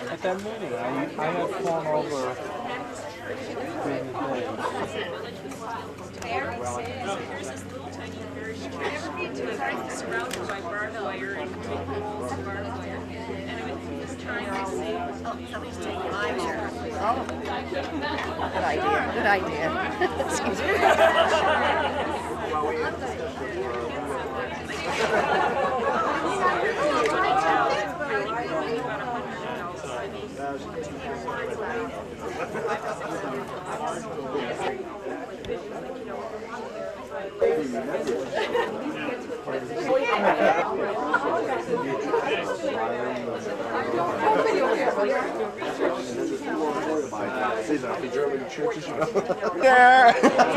At that meeting, I had flown over. Surrounded by barbed wire and big walls of barbed wire, and I was trying to see. Somebody's taking my chair. Oh, good idea. Good idea. Excuse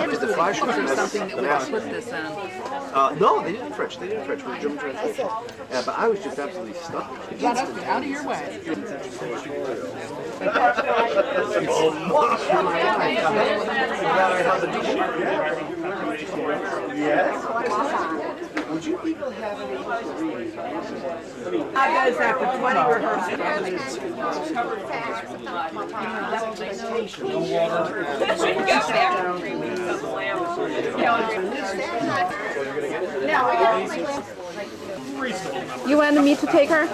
Is the flash or something that we can put this on? No, they didn't French. They didn't French. We're German translation. But I was just absolutely stunned. Got out of your way. Would you people have any reads? I guys after 20 rehearsals. You wanted me to take her?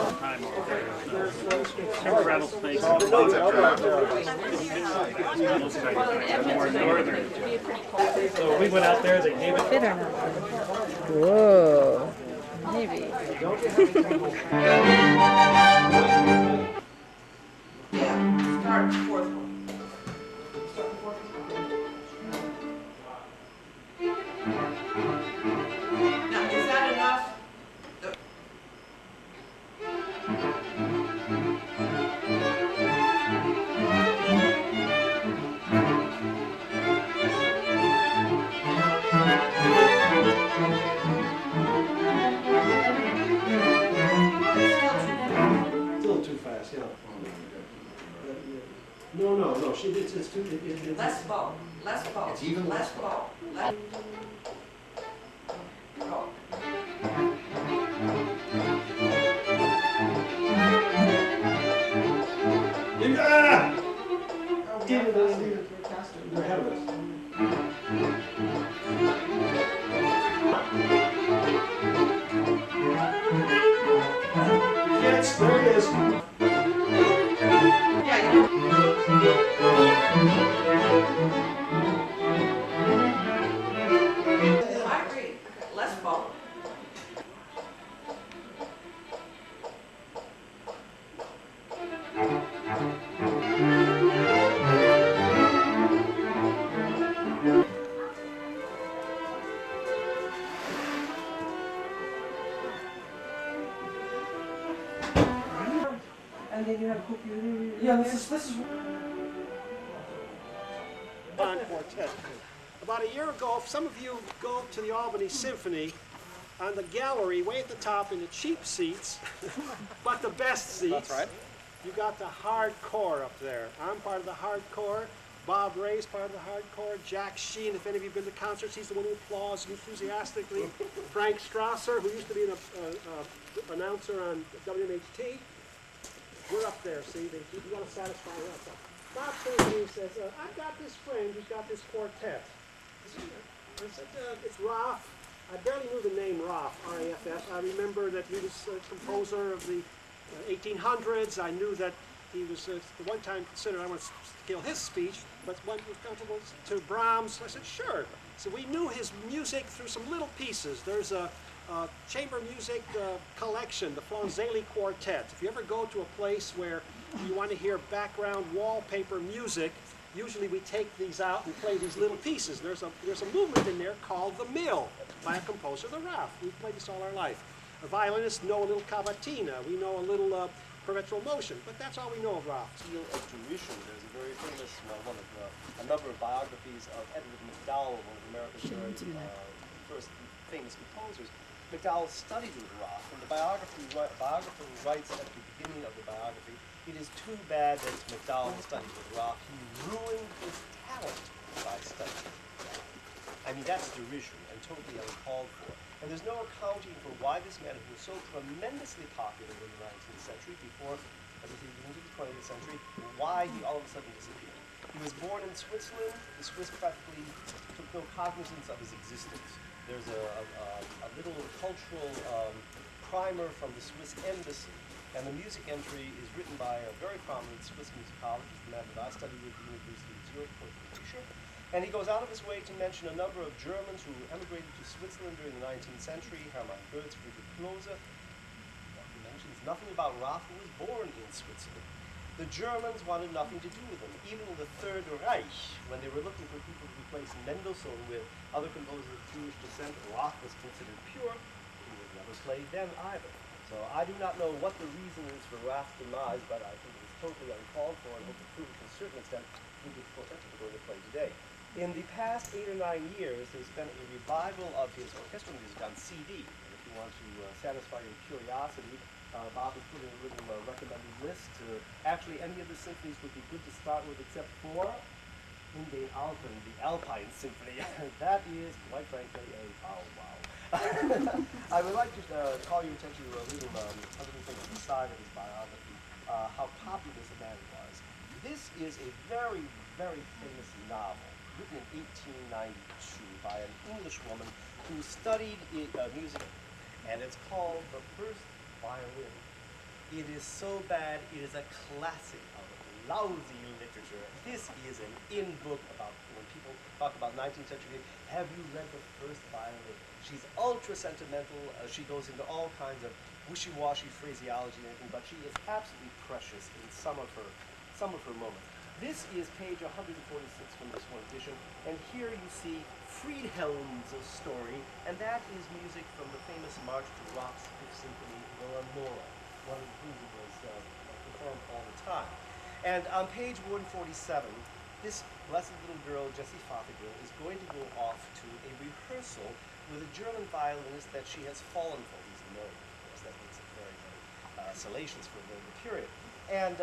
So we went out there, they gave it. Fit or not? Whoa. Maybe. Start fourth one. Now, is that enough? No. It's too. Less ball. Less ball. It's even less ball. Less. Go. They're ahead of us. Yes, there he is. I agree. Less ball. And then you have cookie. Yeah, this is. Quartet. About a year ago, if some of you go to the Albany Symphony, on the gallery, way at the top in the cheap seats, but the best seats, that's right. You got the hardcore up there. I'm part of the hardcore. Bob Ray's part of the hardcore. Jack Sheen, if any of you have been to concerts, he's the one who applauds enthusiastically. Frank Strasser, who used to be an announcer on WMHT. We're up there, see, you want to satisfy us. Bob came to me and says, I've got this friend who's got this quartet. I said, it's Raff. I barely knew the name Raff, R-A-F-F. I remember that he was a composer of the 1800s. I knew that he was the one time considered, I want to steal his speech, but one was comfortable to Brahms. I said, sure. So we knew his music through some little pieces. There's a chamber music collection, the Flanzeli Quartet. If you ever go to a place where you want to hear background wallpaper music, usually we take these out and play these little pieces. There's a movement in there called The Mill by a composer, the Raff. We've played this all our life. violinists know a little cavatina, we know a little perpetual motion, but that's all we know of Raff. Deal of derision. There's a very famous, a number of biographies of Edward MacDowell, one of America's first famous composers. MacDowell studied with Raff, and the biographer writes at the beginning of the biography, "It is too bad that MacDowell studied with Raff. He ruined his talent by studying." I mean, that's derision and totally uncalled for. And there's no accounting for why this man, who was so tremendously popular in the 19th century, before the beginning of the 20th century, why he all of a sudden disappeared. He was born in Switzerland. The Swiss practically took no cognizance of his existence. There's a little cultural primer from the Swiss embassy, and the music entry is written by a very prominent Swiss musicologist, the man that I studied with at the University of Zurich, and he goes out of his way to mention a number of Germans who emigrated to Switzerland during the 19th century, Hermann Goetz, Friedrich Klose. He mentions nothing about Raff, who was born in Switzerland. The Germans wanted nothing to do with him. Even in the Third Reich, when they were looking for people to replace Mendelssohn with other composers of Jewish descent, Raff was considered pure. He was never played then either. So I do not know what the reason is for Raff's demise, but I think it's totally uncalled for and hope to prove it to a certain extent with the quartet that we're going to play today. In the past 8 or 9 years, there's been a revival of his orchestral music on CD. And if you want to satisfy your curiosity, Bob has put in a little recommended list. Actually, any of the symphonies would be good to start with, except for In den Alpen, the Alpine Symphony. That is, quite frankly, a wow. I would like to call your attention to a little other thing on the side of his biography, how popular this man was. This is a very, very famous novel, written in 1892 by an English woman who studied music, and it's called The First Violin. It is so bad, it is a classic of lousy literature. This is an in-book about, when people talk about 19th century, have you read The First Violin? She's ultra sentimental, she goes into all kinds of wishy-washy phraseology and everything, but she is absolutely precious in some of her moments. This is page 146 from this one edition, and here you see Friedhelm's story, and that is music from the famous March to Raff's Fifth Symphony, the Lenore, one of the things that was performed all the time. And on page 147, this blessed little girl, Jessie Fothergill, is going to go off to a rehearsal with a German violinist that she has fallen for. He's American, of course, that makes it very, very salacious for the period. And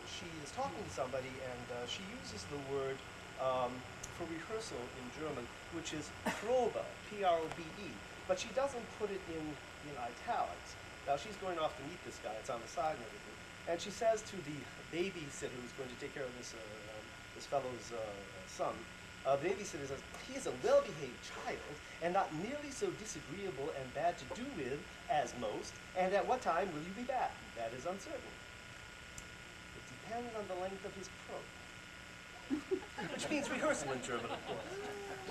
she is talking to somebody, and she uses the word for rehearsal in German, which is Probe, P-R-O-B-E, but she doesn't put it in italics. Now she's going off to meet this guy, it's on the side and everything, and she says to the babysitter who's going to take care of this fellow's son, the babysitter says, "He is a well-behaved child, and not nearly so disagreeable and bad to do with as most, and at what time will you be back? That is uncertain. It depends on the length of his probe." Which means rehearsal in German, of course.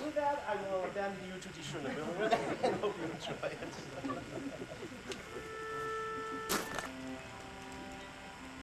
With that, I will abandon you to die schöne Willow, and hope you enjoy it.